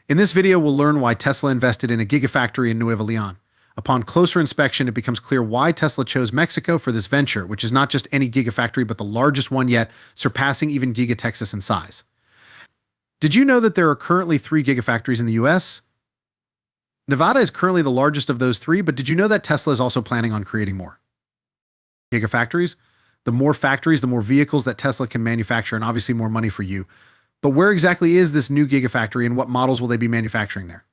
In this video, we'll learn why Tesla invested in a gigafactory in Nuevo Leon. Upon closer inspection, it becomes clear why Tesla chose Mexico for this venture, which is not just any gigafactory, but the largest one yet, surpassing even Giga Texas in size. Did you know that there are currently 3 gigafactories in the US? Nevada is currently the largest of those 3, but did you know that Tesla is also planning on creating more gigafactories? The more factories, the more vehicles that Tesla can manufacture, and obviously more money for you. But where exactly is this new gigafactory, and what models will they be manufacturing there?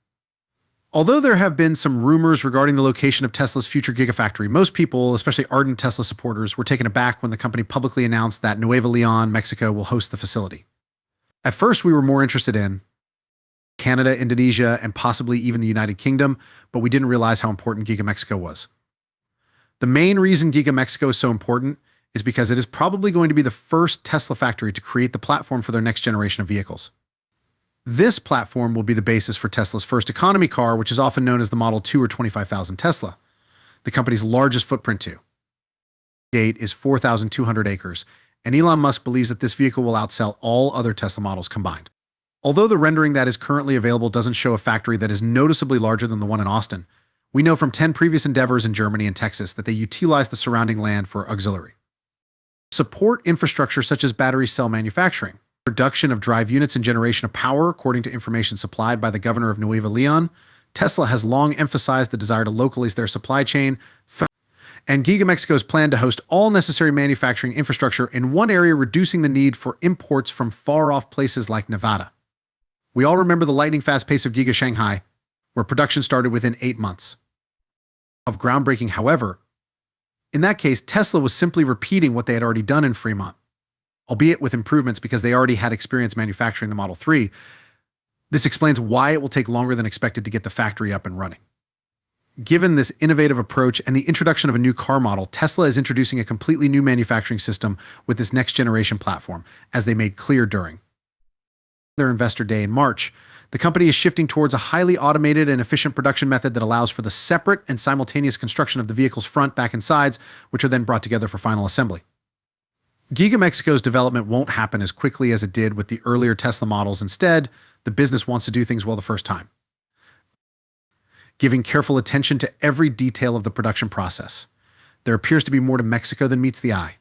Although there have been some rumors regarding the location of Tesla's future gigafactory, most people, especially ardent Tesla supporters, were taken aback when the company publicly announced that Nuevo Leon, Mexico, will host the facility. At first, we were more interested in Canada, Indonesia, and possibly even the United Kingdom, but we didn't realize how important Giga Mexico was. The main reason Giga Mexico is so important is because it is probably going to be the first Tesla factory to create the platform for their next generation of vehicles. This platform will be the basis for Tesla's first economy car, which is often known as the Model 2 or 25,000 Tesla, the company's largest footprint too. Gate is 4,200 acres, and Elon Musk believes that this vehicle will outsell all other Tesla models combined. Although the rendering that is currently available doesn't show a factory that is noticeably larger than the one in Austin, we know from 10 previous endeavors in Germany and Texas that they utilize the surrounding land for auxiliary support infrastructure such as battery cell manufacturing, production of drive units and generation of power. According to information supplied by the governor of Nuevo Leon, Tesla has long emphasized the desire to localize their supply chain, and Giga Mexico's plan to host all necessary manufacturing infrastructure in one area, reducing the need for imports from far-off places like Nevada. We all remember the lightning-fast pace of Giga Shanghai, where production started within 8 months of groundbreaking. However, in that case, Tesla was simply repeating what they had already done in Fremont, albeit with improvements because they already had experience manufacturing the Model 3. This explains why it will take longer than expected to get the factory up and running. Given this innovative approach and the introduction of a new car model, Tesla is introducing a completely new manufacturing system with this next-generation platform, as they made clear during their investor day in March. The company is shifting towards a highly automated and efficient production method that allows for the separate and simultaneous construction of the vehicle's front, back, and sides, which are then brought together for final assembly. Giga Mexico's development won't happen as quickly as it did with the earlier Tesla models. Instead, the business wants to do things well the first time, giving careful attention to every detail of the production process. There appears to be more to Mexico than meets the eye.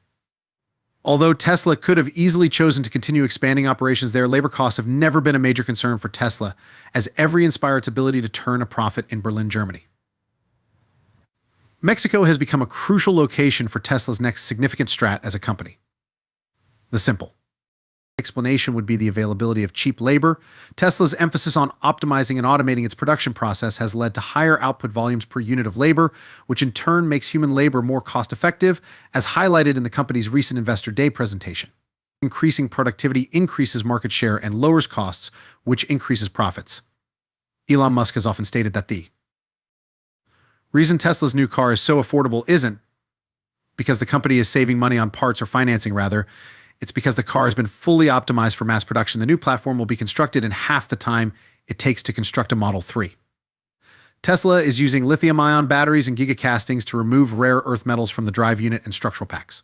Although Tesla could have easily chosen to continue expanding operations there, labor costs have never been a major concern for Tesla, as every inspire its ability to turn a profit in Berlin, Germany. Mexico has become a crucial location for Tesla's next significant strat as a company. The simple explanation would be the availability of cheap labor. Tesla's emphasis on optimizing and automating its production process has led to higher output volumes per unit of labor, which in turn makes human labor more cost-effective, as highlighted in the company's recent Investor Day presentation. Increasing productivity increases market share and lowers costs, which increases profits. Elon Musk has often stated that the reason Tesla's new car is so affordable isn't because the company is saving money on parts or financing, rather, it's because the car has been fully optimized for mass production. The new platform will be constructed in half the time it takes to construct a Model 3. Tesla is using lithium-ion batteries and gigacastings to remove rare earth metals from the drive unit and structural packs,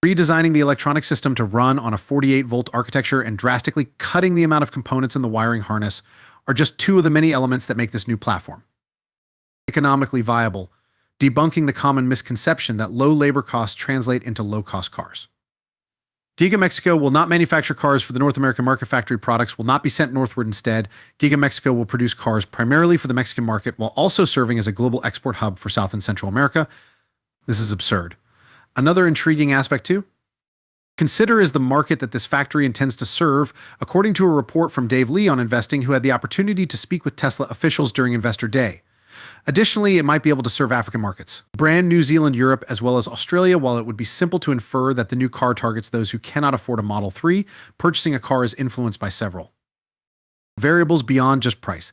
redesigning the electronic system to run on a 48-volt architecture and drastically cutting the amount of components in the wiring harness are just 2 of the many elements that make this new platform economically viable, debunking the common misconception that low labor costs translate into low-cost cars. Giga Mexico will not manufacture cars for the North American market. Factory products will not be sent northward. Instead, Giga Mexico will produce cars primarily for the Mexican market while also serving as a global export hub for South and Central America. This is absurd. Another intriguing aspect too, consider is the market that this factory intends to serve, according to a report from Dave Lee on Investing, who had the opportunity to speak with Tesla officials during Investor Day. Additionally, it might be able to serve African markets, brand New Zealand, Europe, as well as Australia. While it would be simple to infer that the new car targets those who cannot afford a Model 3, purchasing a car is influenced by several variables beyond just price.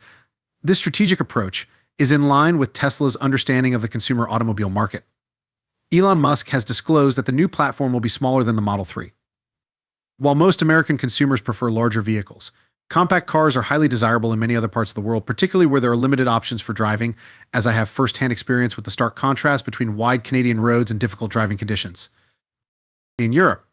This strategic approach is in line with Tesla's understanding of the consumer automobile market. Elon Musk has disclosed that the new platform will be smaller than the Model 3. While most American consumers prefer larger vehicles, compact cars are highly desirable in many other parts of the world, particularly where there are limited options for driving, as I have first-hand experience with the stark contrast between wide Canadian roads and difficult driving conditions in Europe.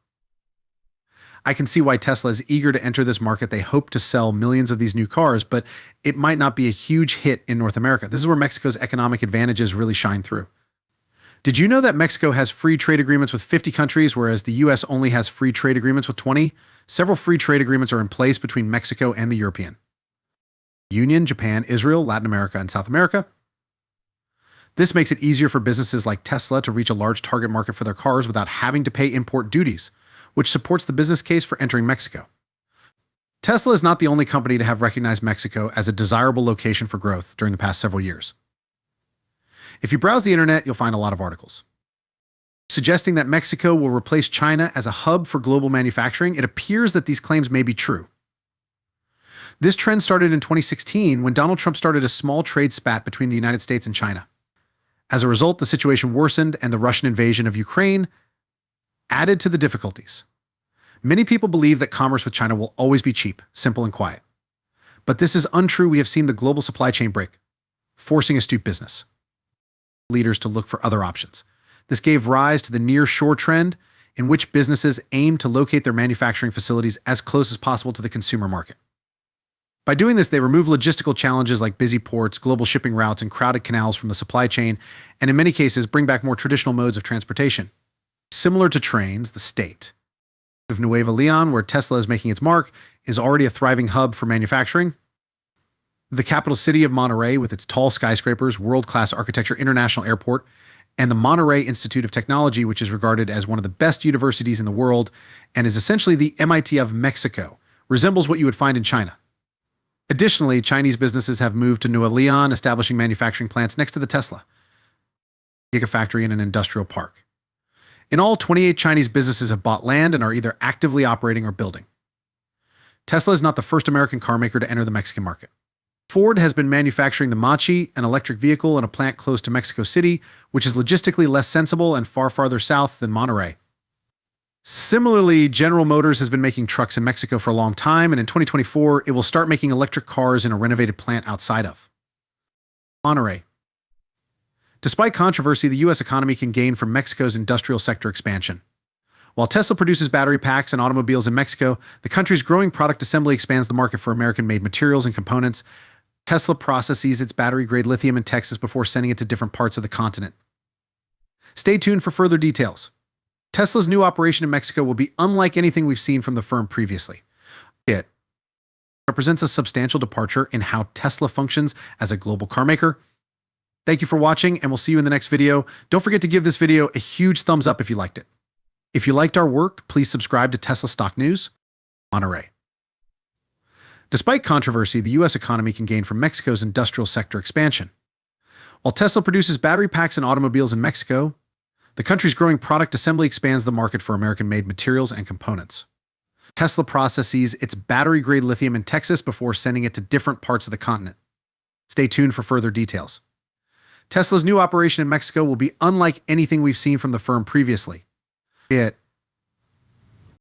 I can see why Tesla is eager to enter this market. They hope to sell millions of these new cars, but it might not be a huge hit in North America. This is where Mexico's economic advantages really shine through. Did you know that Mexico has free trade agreements with 50 countries, whereas the US only has free trade agreements with 20? Several free trade agreements are in place between Mexico and the European Union, Japan, Israel, Latin America, and South America. This makes it easier for businesses like Tesla to reach a large target market for their cars without having to pay import duties, which supports the business case for entering Mexico. Tesla is not the only company to have recognized Mexico as a desirable location for growth during the past several years. If you browse the internet, you'll find a lot of articles suggesting that Mexico will replace China as a hub for global manufacturing. It appears that these claims may be true. This trend started in 2016 when Donald Trump started a small trade spat between the United States and China. As a result, the situation worsened and the Russian invasion of Ukraine added to the difficulties. Many people believe that commerce with China will always be cheap, simple, and quiet. But this is untrue. We have seen the global supply chain break, forcing astute business leaders to look for other options. This gave rise to the near-shore trend, in which businesses aim to locate their manufacturing facilities as close as possible to the consumer market. By doing this, they remove logistical challenges like busy ports, global shipping routes, and crowded canals from the supply chain, and in many cases, bring back more traditional modes of transportation. Similar to trains, the state of Nueva Leon, where Tesla is making its mark, is already a thriving hub for manufacturing. The capital city of Monterrey, with its tall skyscrapers, world-class architecture, international airport, and the Monterrey Institute of Technology, which is regarded as one of the best universities in the world and is essentially the MIT of Mexico, resembles what you would find in China. Additionally, Chinese businesses have moved to Nueva Leon, establishing manufacturing plants next to the Tesla Gigafactory in an industrial park. In all, 28 Chinese businesses have bought land and are either actively operating or building. Tesla is not the first American car maker to enter the Mexican market. Ford has been manufacturing the Machi, an electric vehicle, in a plant close to Mexico City, which is logistically less sensible and far farther south than Monterrey. Similarly, General Motors has been making trucks in Mexico for a long time, and in 2024, it will start making electric cars in a renovated plant outside of Monterrey. Despite controversy, the U.S. economy can gain from Mexico's industrial sector expansion. While Tesla produces battery packs and automobiles in Mexico, the country's growing product assembly expands the market for American-made materials and components. Tesla processes its battery-grade lithium in Texas before sending it to different parts of the continent. Stay tuned for further details. Tesla's new operation in Mexico will be unlike anything we've seen from the firm previously. It represents a substantial departure in how Tesla functions as a global car maker. Thank you for watching, and we'll see you in the next video. Don't forget to give this video a huge thumbs up if you liked it. If you liked our work, please subscribe to Tesla Stock News, Monterrey. Despite controversy, the U.S. economy can gain from Mexico's industrial sector expansion. While Tesla produces battery packs and automobiles in Mexico, the country's growing product assembly expands the market for American-made materials and components. Tesla processes its battery-grade lithium in Texas before sending it to different parts of the continent. Stay tuned for further details. Tesla's new operation in Mexico will be unlike anything we've seen from the firm previously. It